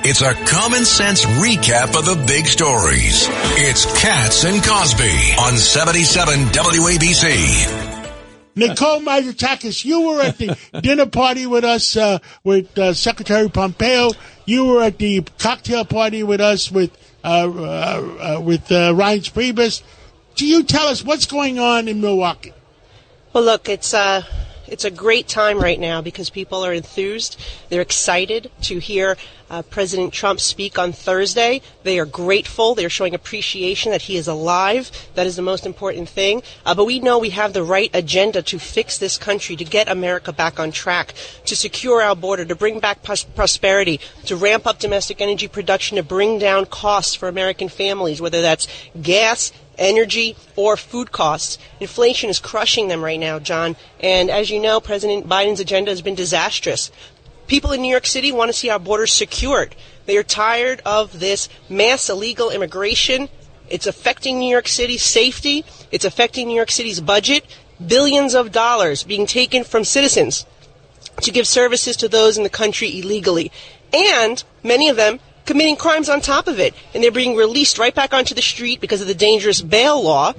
It's a common sense recap of the big stories. It's Katz and Cosby on 77 WABC. Nicole Malliotakis, you were at the dinner party with us with Secretary Pompeo. You were at the cocktail party with us with Reince Priebus. Do you tell us what's going on in Milwaukee? Well, look, it's a great time right now because people are enthused. They're excited to hear President Trump speak on Thursday. They are grateful. They're showing appreciation that he is alive. That is the most important thing. But we know we have the right agenda to fix this country, to get America back on track, to secure our border, to bring back prosperity, to ramp up domestic energy production, to bring down costs for American families, whether that's gas, energy, or food costs. Inflation is crushing them right now, John. And as you know, President Biden's agenda has been disastrous. People in New York City want to see our borders secured. They are tired of this mass illegal immigration. It's affecting New York City's safety. It's affecting New York City's budget. Billions of dollars being taken from citizens to give services to those in the country illegally. And many of them committing crimes on top of it. And they're being released right back onto the street because of the dangerous bail law.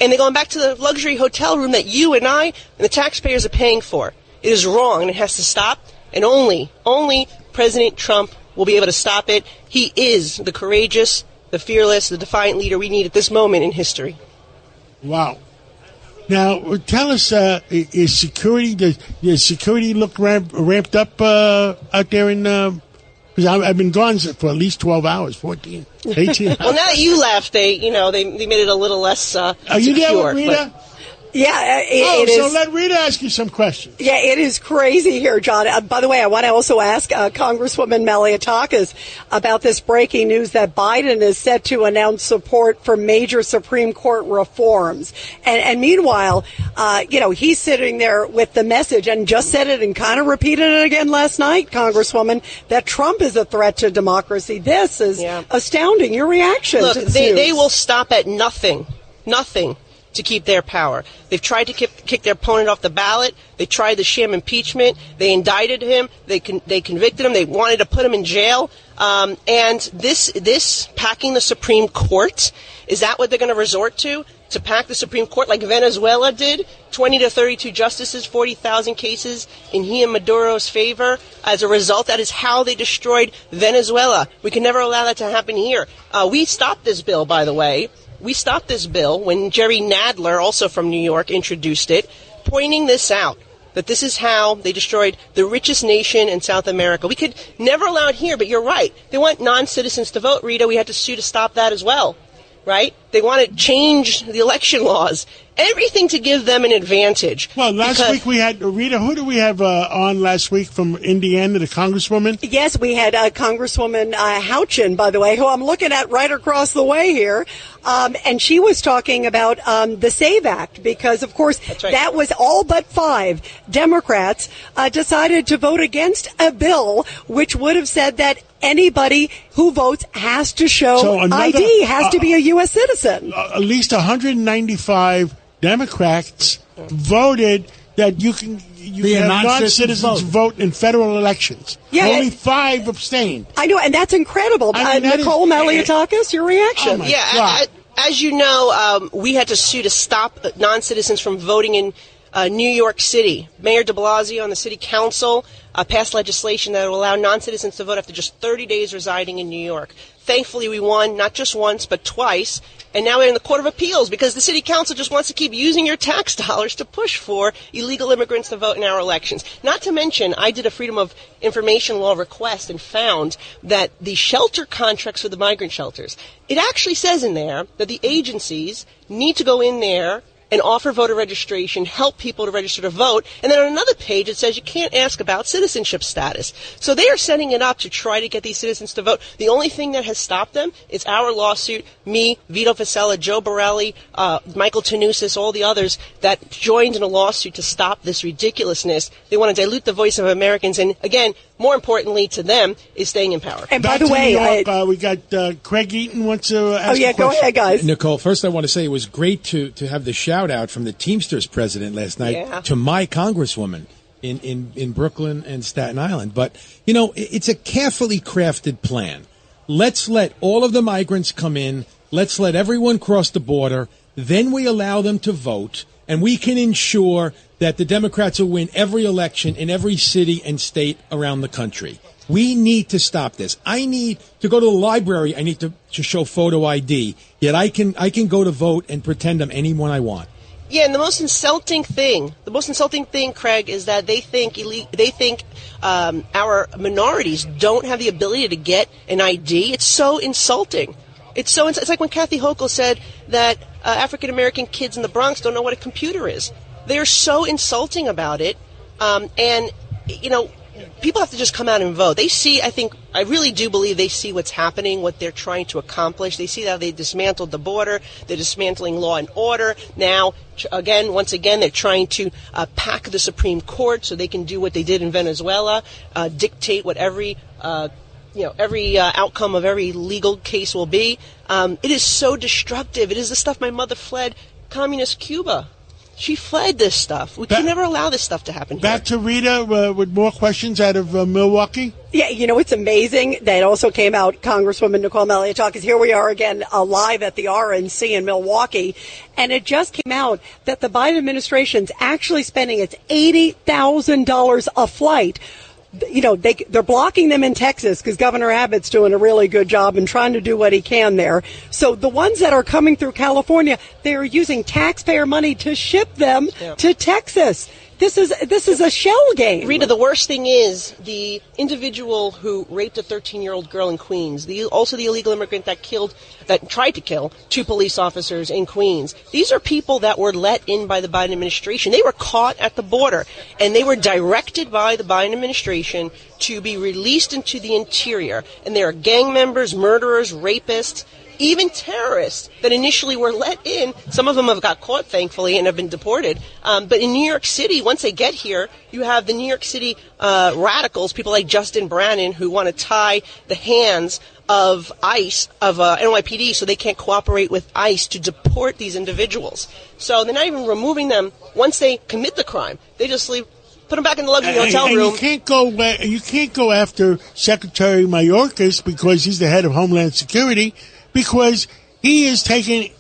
And they're going back to the luxury hotel room that you and I and the taxpayers are paying for. It is wrong, and it has to stop. And only President Trump will be able to stop it. He is the courageous, the fearless, the defiant leader we need at this moment in history. Wow. Now, tell us, does security look ramped up out there in... Because I've been gone for at least 12 hours, 14, 18. Well, now that you left, they made it a little less secure. Are you there with Rita? Yeah, it is. So let Rita ask you some questions. Yeah, it is crazy here, John. By the way, I want to also ask Congresswoman Malliotakis about this breaking news that Biden is set to announce support for major Supreme Court reforms. And meanwhile, he's sitting there with the message and just said it and kind of repeated it again last night, Congresswoman, that Trump is a threat to democracy. This is astounding. Your reaction Look, to this news. They will stop at nothing to keep their power. They've tried to kick their opponent off the ballot. They tried the sham impeachment. They indicted him. They convicted him. They wanted to put him in jail. And this packing the Supreme Court, is that what they're going to resort to? To pack the Supreme Court like Venezuela did? 20 to 32 justices, 40,000 cases in he and Maduro's favor. As a result, that is how they destroyed Venezuela. We can never allow that to happen here. We stopped this bill, by the way. We stopped this bill when Jerry Nadler, also from New York, introduced it, pointing this out, that this is how they destroyed the richest nation in South America. We could never allow it here, but you're right. They want non-citizens to vote, Rita. We had to sue to stop that as well, right? They want to change the election laws. Everything to give them an advantage. Well, last week we had, Rita, who did we have on last week from Indiana, the Congresswoman? Yes, we had Congresswoman Houchin, by the way, who I'm looking at right across the way here. And she was talking about the SAVE Act because, of course, that was all but 5 Democrats decided to vote against a bill which would have said that anybody who votes has to show ID, has to be a U.S. citizen. At least 195 Democrats voted that you have non-citizens vote in federal elections. Yeah, only 5 abstained. I know, and that's incredible. Nicole Malliotakis, your reaction? As you know, we had to sue to stop non-citizens from voting in New York City. Mayor de Blasio and the city council passed legislation that will allow non-citizens to vote after just 30 days residing in New York. Thankfully, we won not just once, but twice. And now we're in the Court of Appeals because the city council just wants to keep using your tax dollars to push for illegal immigrants to vote in our elections. Not to mention, I did a Freedom of Information Law request and found that the shelter contracts for the migrant shelters, it actually says in there that the agencies need to go in there and offer voter registration, help people to register to vote. And then on another page, it says you can't ask about citizenship status. So they are setting it up to try to get these citizens to vote. The only thing that has stopped them is our lawsuit, me, Vito Fossella, Joe Borelli, Michael Tanusis, all the others that joined in a lawsuit to stop this ridiculousness. They want to dilute the voice of Americans. And again, more importantly to them is staying in power. And by the way, we got Craig Eaton wants to ask a question. Go ahead, guys. Nicole, first I want to say it was great to have the shout out from the Teamsters president last night to my Congresswoman. in Brooklyn and Staten Island. But, it's a carefully crafted plan. Let's let all of the migrants come in. Let's let everyone cross the border. Then we allow them to vote, and we can ensure that the Democrats will win every election in every city and state around the country. We need to stop this. I need to go to the library. I need to show photo ID. Yet I can go to vote and pretend I'm anyone I want. Yeah, and the most insulting thing, Craig, is that they think our minorities don't have the ability to get an ID. It's so insulting. It's like when Kathy Hochul said that African American kids in the Bronx don't know what a computer is. They're so insulting about it, people have to just come out and vote. They see, I really do believe they see what's happening, what they're trying to accomplish. They see how they dismantled the border. They're dismantling law and order. Now, once again, they're trying to pack the Supreme Court so they can do what they did in Venezuela, dictate what every outcome of every legal case will be. It is so destructive. It is the stuff my mother fled communist Cuba. She fled this stuff. We can never allow this stuff to happen here. Back to Rita with more questions out of Milwaukee. Yeah, it's amazing. That also came out, Congresswoman Nicole Malliotakis. Here we are again live at the RNC in Milwaukee. And it just came out that the Biden administration's actually spending its $80,000 a flight. They're blocking them in Texas because Governor Abbott's doing a really good job and trying to do what he can there. So the ones that are coming through California, they are using taxpayer money to ship them to Texas. This is a shell game. Rita, the worst thing is the individual who raped a 13-year-old girl in Queens, also the illegal immigrant that tried to kill 2 police officers in Queens. These are people that were let in by the Biden administration. They were caught at the border, and they were directed by the Biden administration to be released into the interior. And there are gang members, murderers, rapists, even terrorists that initially were let in. Some of them have got caught, thankfully, and have been deported. But in New York City, once they get here, you have the New York City radicals, people like Justin Brannan, who want to tie the hands of ICE, of NYPD, so they can't cooperate with ICE to deport these individuals. So they're not even removing them once they commit the crime. They just put them back in the luxury hotel room. You can't go after Secretary Mayorkas because he's the head of Homeland Security, because he is taking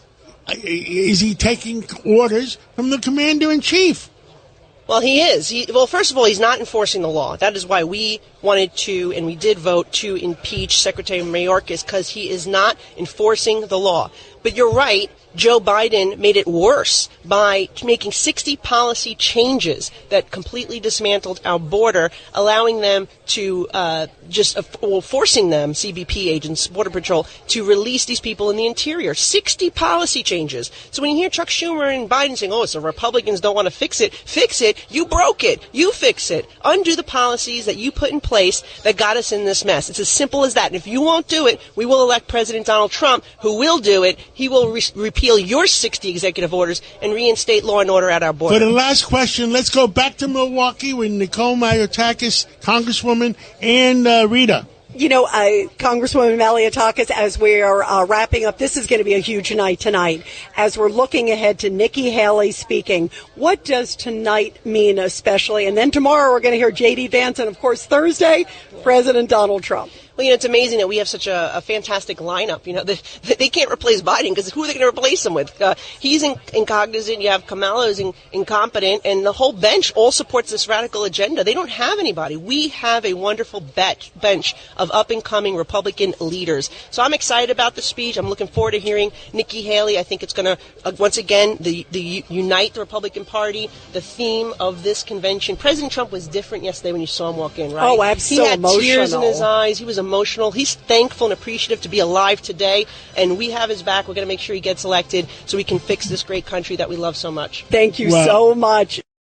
orders from the commander-in-chief? Well, he is. First of all, he's not enforcing the law. That is why we wanted to, and we did vote to impeach Secretary Mayorkas, because he is not enforcing the law. But you're right. Joe Biden made it worse by making 60 policy changes that completely dismantled our border, allowing them to forcing them, CBP agents, Border Patrol, to release these people in the interior. 60 policy changes. So when you hear Chuck Schumer and Biden saying, it's the Republicans don't want to fix it, you broke it. You fix it. Undo the policies that you put in place that got us in this mess. It's as simple as that. And if you won't do it, we will elect President Donald Trump, who will do it. He will repeal your 60 executive orders and reinstate law and order at our border. For the last question, let's go back to Milwaukee with Nicole Malliotakis, Congresswoman, and Rita. Congresswoman Malliotakis, as we are wrapping up, this is going to be a huge night tonight. As we're looking ahead to Nikki Haley speaking, what does tonight mean especially? And then tomorrow we're going to hear J.D. Vance, and of course Thursday, President Donald Trump. Well, it's amazing that we have such a fantastic lineup. They can't replace Biden, because who are they going to replace him with? He's incognizant. You have Kamala, who's incompetent, and the whole bench all supports this radical agenda. They don't have anybody. We have a wonderful bench of up-and-coming Republican leaders. So I'm excited about the speech. I'm looking forward to hearing Nikki Haley. I think it's going to, once again, unite the Republican Party. The theme of this convention. President Trump was different yesterday when you saw him walk in, right? Oh, absolutely. He had tears in his eyes. He was emotional. He's thankful and appreciative to be alive today, and we have his back. We're going to make sure he gets elected so we can fix this great country that we love so much. Thank you so much.